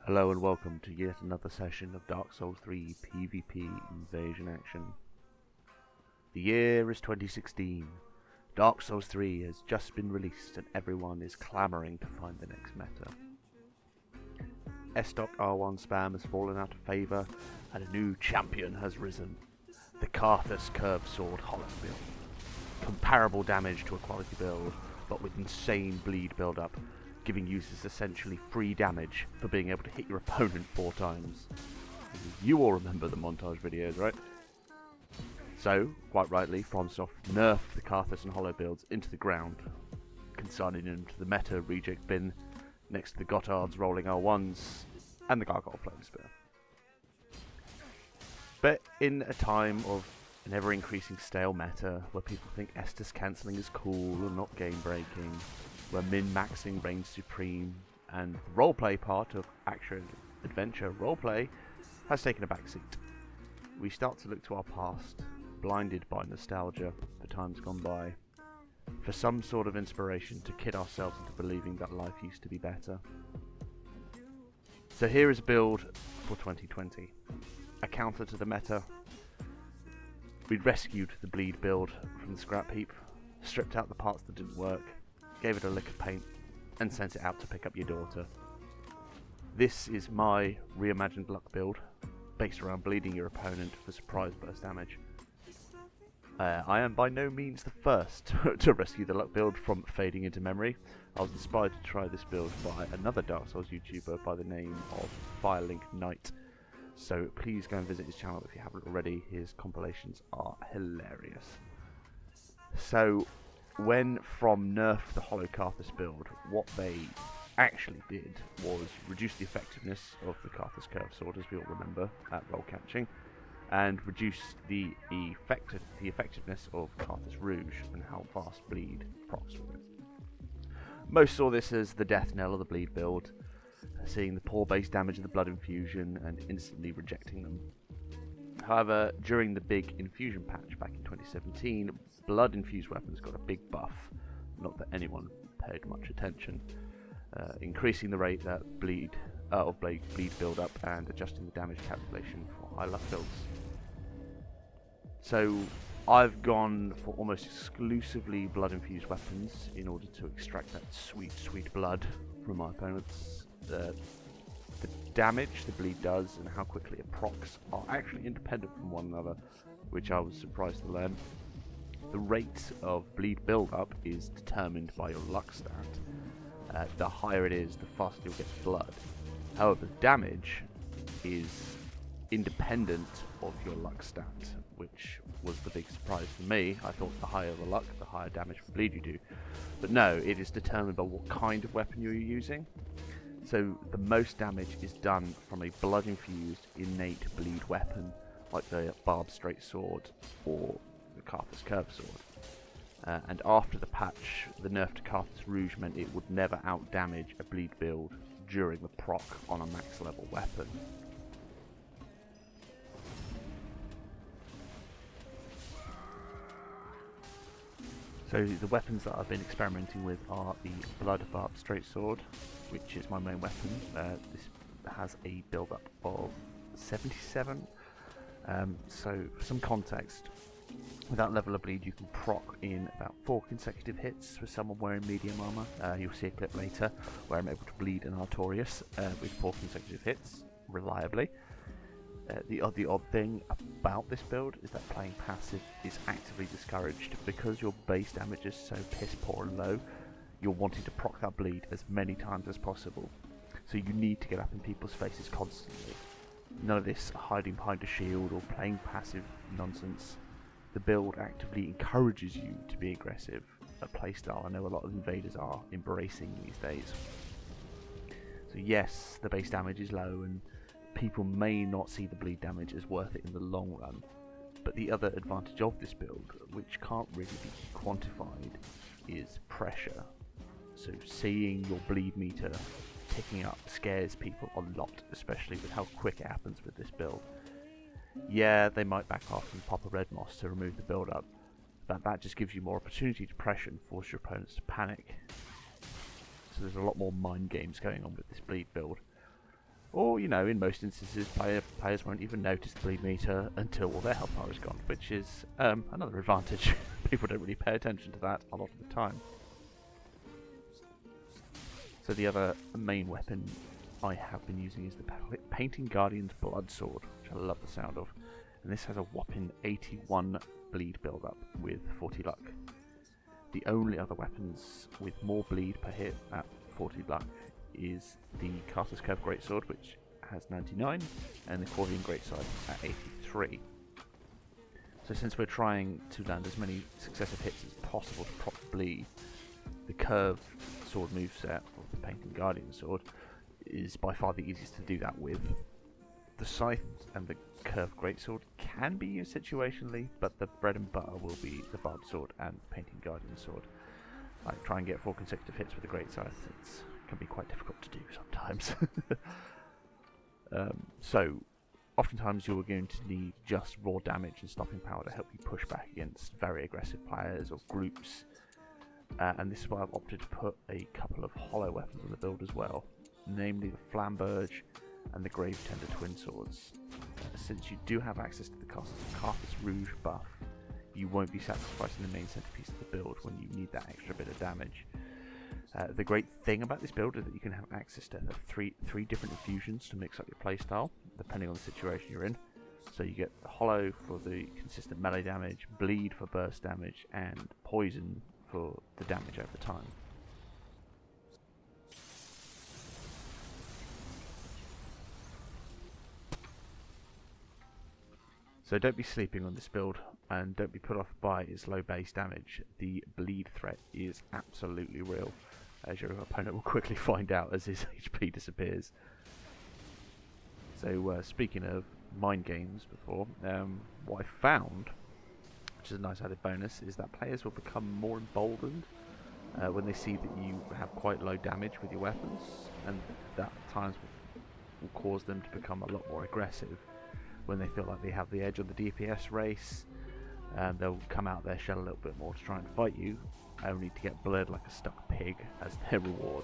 Hello and welcome to yet another session of Dark Souls 3 PvP Invasion Action. The year is 2016. Dark Souls 3 has just been released and everyone is clamouring to find the next meta. S-Stock R1 spam has fallen out of favour and a new champion has risen. The Karthus Curved Sword Hollow build. Comparable damage to a quality build, but with insane bleed build-up, giving users essentially free damage for being able to hit your opponent 4 times. You all remember the montage videos, right? So, quite rightly, FromSoft nerfed the Karthus and Hollow builds into the ground, consigning them to the meta reject bin next to the Gotthard's Rolling R1s and the Gargoyle Flame Spear. But in a time of an ever-increasing stale meta, where people think Estus cancelling is cool and not game-breaking, where min-maxing reigns supreme, and the roleplay part of action-adventure roleplay has taken a backseat. We start to look to our past, blinded by nostalgia for times gone by, for some sort of inspiration to kid ourselves into believing that life used to be better. So here is a build for 2020. A counter to the meta. We'd rescued the bleed build from the scrap heap, stripped out the parts that didn't work, gave it a lick of paint, and sent it out to pick up your daughter. This is my reimagined luck build, based around bleeding your opponent for surprise burst damage. I am by no means the first to rescue the luck build from fading into memory. I was inspired to try this build by another Dark Souls YouTuber by the name of Firelink Knight. So please go and visit his channel if you haven't already. His compilations are hilarious. So when From nerfed the Hollow Karthus build, what they actually did was reduce the effectiveness of the Karthus Curved Sword, as we all remember, at roll catching, and reduce the effectiveness of Karthus Rouge and how fast bleed procs with it. Most saw this as the death knell of the bleed build, seeing the poor base damage of the blood infusion and instantly rejecting them. However, during the big infusion patch back in 2017, blood infused weapons got a big buff, not that anyone paid much attention, increasing the rate that bleed build up and adjusting the damage calculation for high luck builds. So I've gone for almost exclusively blood infused weapons in order to extract that sweet blood from my opponents. The damage the bleed does and how quickly it procs are actually independent from one another, which I was surprised to learn. The rate of bleed build-up is determined by your luck stat. The higher it is, the faster you'll get blood. However, the damage is independent of your luck stat, which was the big surprise for me. I thought the higher the luck, the higher damage for bleed you do. But no, it is determined by what kind of weapon you're using. So the most damage is done from a blood-infused innate bleed weapon, like the Barbed Straight Sword or the Karthus Curved Sword. And after the patch, the nerf to Karthus Rouge meant it would never out-damage a bleed build during the proc on a max level weapon. So the weapons that I've been experimenting with are the Blood Barbed Straight Sword, which is my main weapon. This has a build-up of 77. So for some context, with that level of bleed you can proc in about 4 consecutive hits with someone wearing medium armor. You'll see a clip later where I'm able to bleed an Artorias with 4 consecutive hits, reliably. The odd thing about this build is that playing passive is actively discouraged. Because your base damage is so piss poor and low, you're wanting to proc that bleed as many times as possible. So you need to get up in people's faces constantly. None of this hiding behind a shield or playing passive nonsense. The build actively encourages you to be aggressive, a playstyle I know a lot of invaders are embracing these days. So yes, the base damage is low and people may not see the bleed damage as worth it in the long run, but the other advantage of this build, which can't really be quantified, is pressure. So seeing your bleed meter ticking up scares people a lot, especially with how quick it happens with this build. Yeah, they might back off and pop a red moss to remove the build up, but that just gives you more opportunity to pressure and force your opponents to panic. So there's a lot more mind games going on with this bleed build. Or, you know, in most instances, players won't even notice the bleed meter until all their health bar is gone, which is another advantage. People don't really pay attention to that a lot of the time. So the other main weapon I have been using is the Painting Guardian's Bloodsword, which I love the sound of. And this has a whopping 81 bleed build-up with 40 luck. The only other weapons with more bleed per hit at 40 luck is the Caster's Curve Greatsword, which has 99, and the Corvian Greatsword at 83. So since we're trying to land as many successive hits as possible to prop bleed, the Curve Sword moveset of the Painting Guardian Sword is by far the easiest to do that with. The Scythe and the Curve Greatsword can be used situationally, but the bread and butter will be the Barbed Sword and Painting Guardian Sword. Like, try and get 4 consecutive hits with the Great Scythe. It can be quite difficult to do sometimes. So, oftentimes you're going to need just raw damage and stopping power to help you push back against very aggressive players or groups. And this is why I've opted to put a couple of hollow weapons on the build as well, namely the Flamberge and the Grave Tender Twin Swords. Since you do have access to the Carthus Rouge buff, you won't be sacrificing the main centerpiece of the build when you need that extra bit of damage. The great thing about this build is that you can have access to three different infusions to mix up your playstyle, depending on the situation you're in. So you get Hollow for the consistent melee damage, Bleed for burst damage, and Poison for the damage over time. So don't be sleeping on this build, and don't be put off by its low base damage. The bleed threat is absolutely real, as your opponent will quickly find out as his HP disappears. So speaking of mind games before, what I found, which is a nice added bonus, is that players will become more emboldened when they see that you have quite low damage with your weapons, and that at times will cause them to become a lot more aggressive. When they feel like they have the edge on the DPS race, they'll come out their shell a little bit more to try and fight you, only to get bled like a stuck pig as their reward.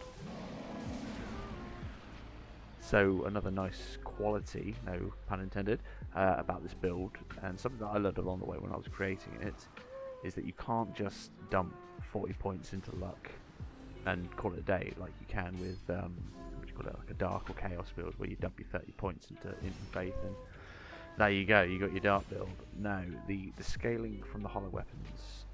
So another nice quality, no pun intended, about this build, and something that I learned along the way when I was creating it, is that you can't just dump 40 points into luck and call it a day like you can with what do you call it, like a dark or chaos build, where you dump your 30 points into faith and there you go, you got your dark build. No, the scaling from the hollow weapons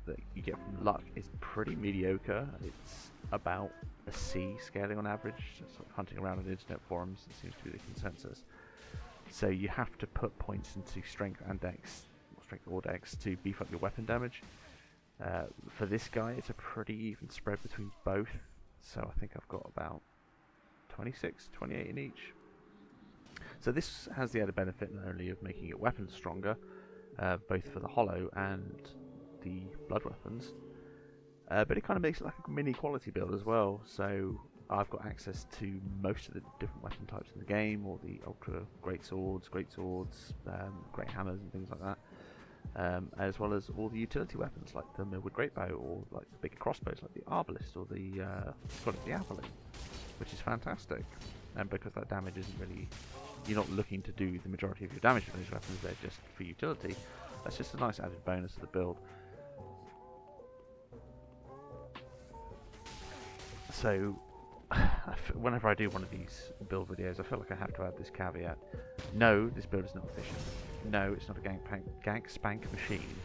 that you get from luck is pretty mediocre. It's about a C scaling on average. Sort of hunting around on internet forums, it seems to be the consensus. So you have to put points into strength and dex, or strength or dex, to beef up your weapon damage. For this guy, it's a pretty even spread between both. So I think I've got about 26, 28 in each. So this has the added benefit not only of making your weapons stronger, both for the hollow and the blood weapons, but it kind of makes it like a mini quality build as well. So I've got access to most of the different weapon types in the game, or the ultra great swords, great hammers and things like that, as well as all the utility weapons like the Millwood Greatbow, or like the bigger crossbows like the Arbalist or the Javelin, which is fantastic. And because that damage isn't really, you're not looking to do the majority of your damage with those weapons, they're just for utility. That's just a nice added bonus to the build. So whenever I do one of these build videos, I feel like I have to add this caveat. No, this build is not efficient. No, it's not a gank spank machine.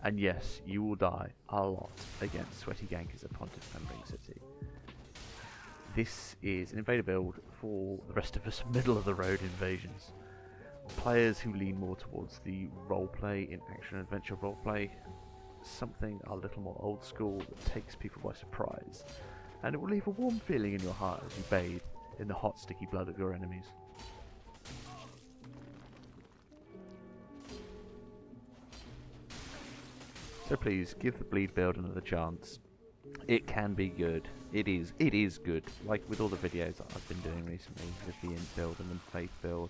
And yes, you will die a lot against sweaty gankers at Pontiff and Ring City. This is an invader build for the rest of us middle of the road invasions. Players who lean more towards the roleplay in action adventure roleplay, something a little more old school that takes people by surprise, and it will leave a warm feeling in your heart as you bathe in the hot sticky blood of your enemies. So please give the bleed build another chance. It can be good. It is good. Like with all the videos that I've been doing recently, with the Int build and the Faith build,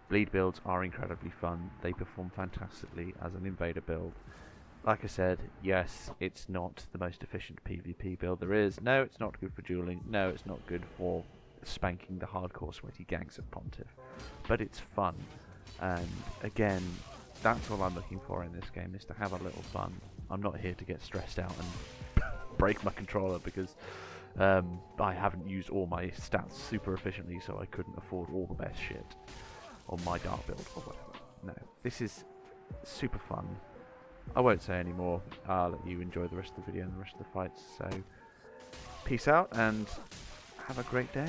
bleed builds are incredibly fun. They perform fantastically as an invader build. Like I said, yes, it's not the most efficient PvP build there is. No, it's not good for dueling. No, it's not good for spanking the hardcore sweaty gangs of Pontiff, but it's fun. And again, that's all I'm looking for in this game, is to have a little fun. I'm not here to get stressed out and break my controller because I haven't used all my stats super efficiently, so I couldn't afford all the best shit on my dart build or whatever. No, this is super fun. I won't say any more. I'll let you enjoy the rest of the video and the rest of the fights. So, peace out and have a great day.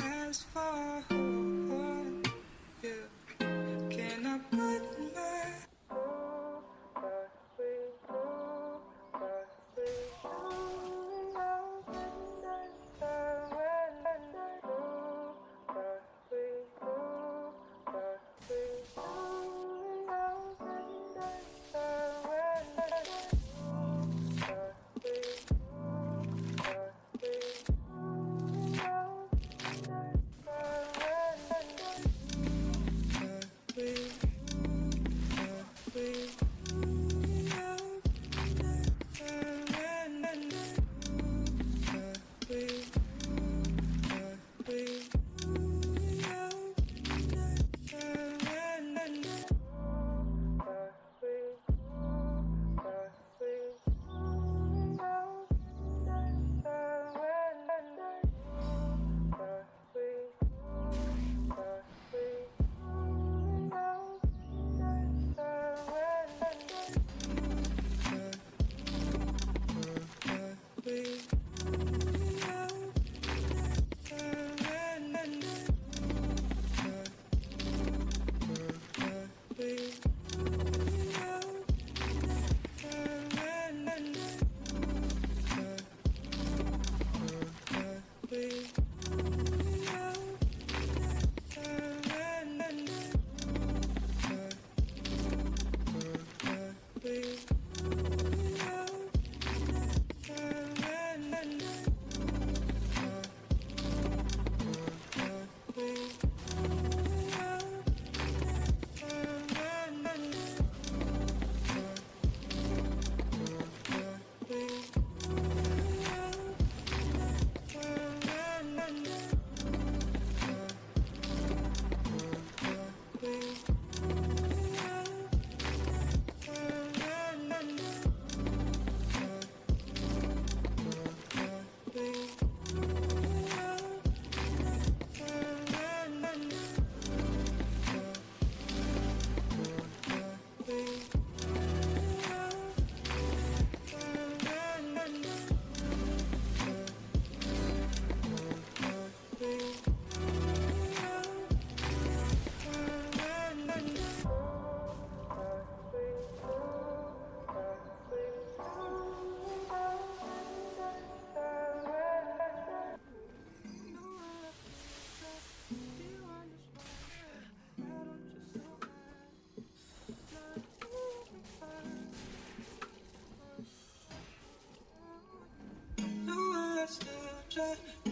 as far, yeah. Can I put my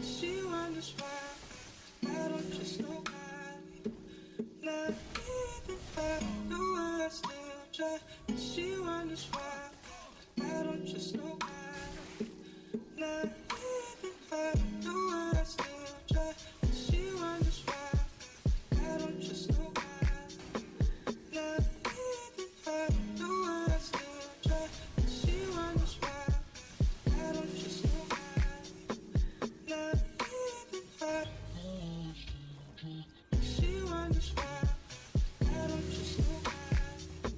she wonders why I don't trust nobody, not even her. No, I still try. She wonders why I don't trust nobody, not even her. No, I still try. She wonders why I don't trust nobody, not even her. No, I still try. She wonders why I don't trust nobody, not even her. She wonders why I don't trust nobody,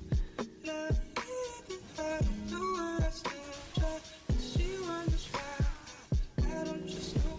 not even her. No, I still try. She wonders why I don't trust nobody.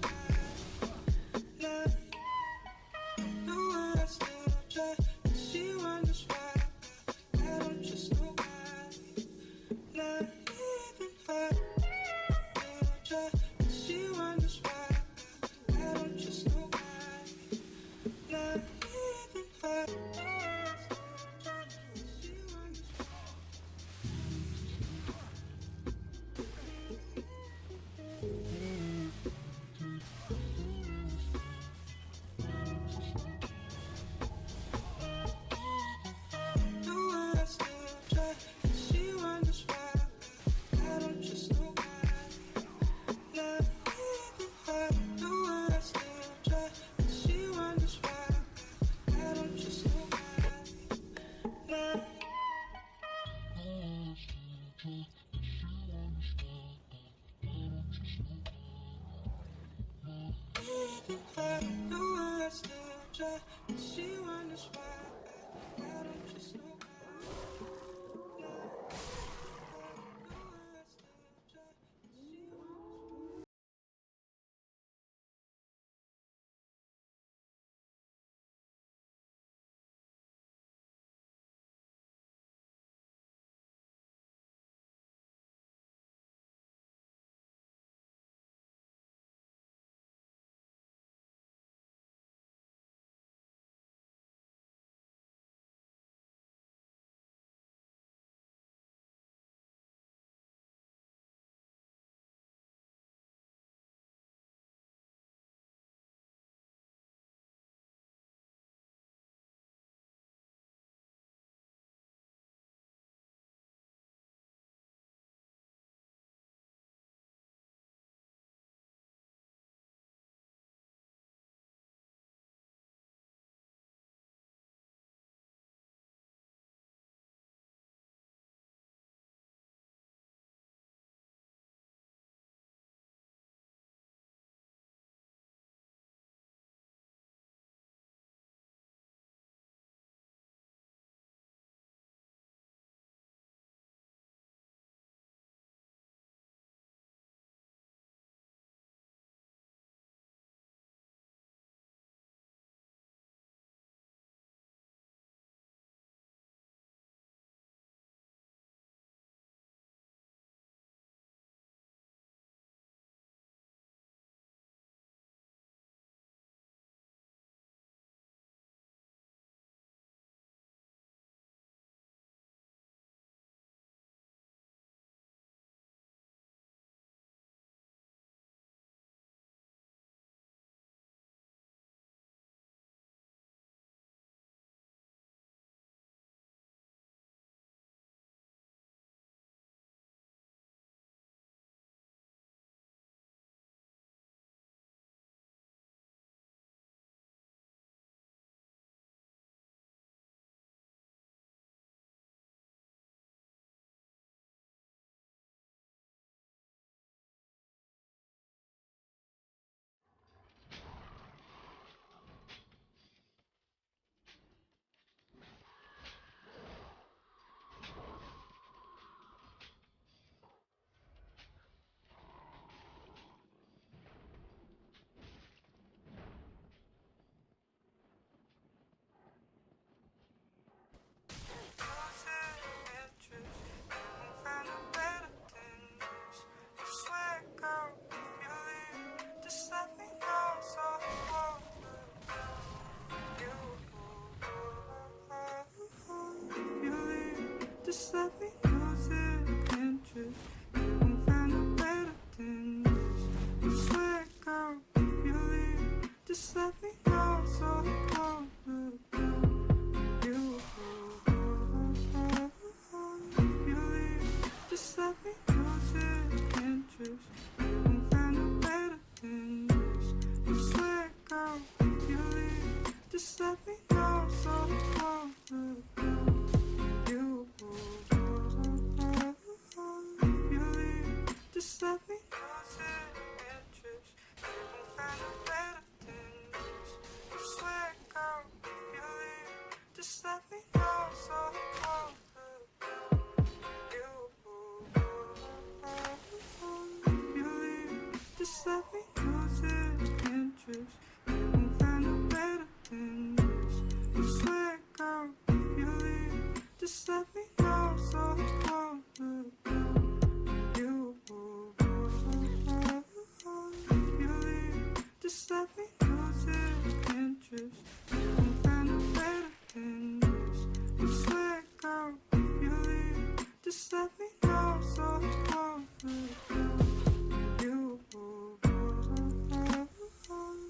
Just let me know their interest. You won't find a better than this. You swear, girl, if you leave, just let me know so I won't forget you.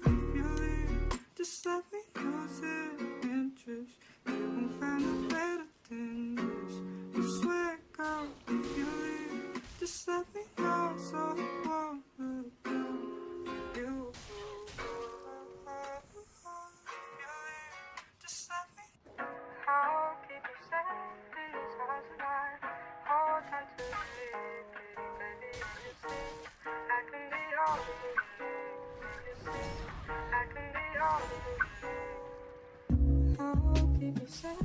If you leave, just let me know their interest. You won't find a better than this. You swear, girl, if you leave, just let me know so I won't forget you. Just let me. How people say these are tonight. Hold on to me, baby, you see. I can be all of you, you see. I can be all of you. How people say